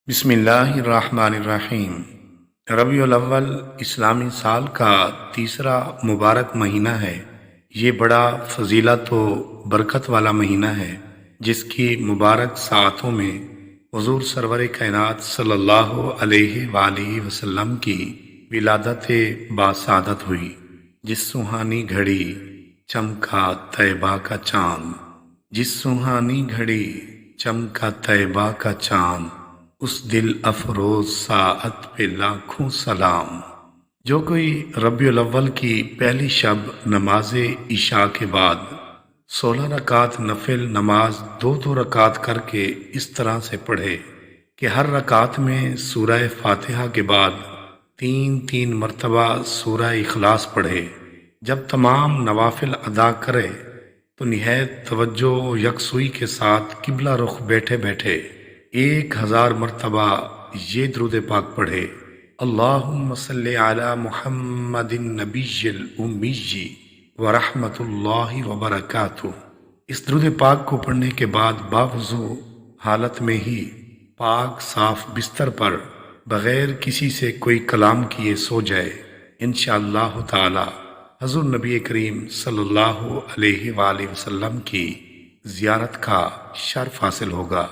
بسم اللہ الرحمن الرحیم۔ ربیع الاول اسلامی سال کا تیسرا مبارک مہینہ ہے۔ یہ بڑا فضیلت و برکت والا مہینہ ہے جس کی مبارک ساعتوں میں حضور سرور کائنات صلی اللہ علیہ وآلہ وسلم کی ولادت باسعادت ہوئی۔ جس سوہانی گھڑی چمکا طیبہ کا چاند، جس سوہانی گھڑی چمکا طیبہ کا چاند، اس دل افروز ساعت پہ لاکھوں سلام۔ جو کوئی ربیع الاول کی پہلی شب نماز عشاء کے بعد 16 رکعت نفل نماز 2 رکعت کر کے اس طرح سے پڑھے کہ ہر رکعت میں سورہ فاتحہ کے بعد 3 مرتبہ سورہ اخلاص پڑھے۔ جب تمام نوافل ادا کرے تو نہایت توجہ و یکسوئی کے ساتھ قبلہ رخ بیٹھے بیٹھے 1000 مرتبہ یہ درود پاک پڑھے: اللہم صلی علی محمد النبی الامی ورحمۃ اللہ وبرکاتہ۔ اس درود پاک کو پڑھنے کے بعد باوضو حالت میں ہی پاک صاف بستر پر بغیر کسی سے کوئی کلام کیے سو جائے، انشاءاللہ تعالی حضور نبی کریم صلی اللہ علیہ وآلہ وسلم کی زیارت کا شرف حاصل ہوگا۔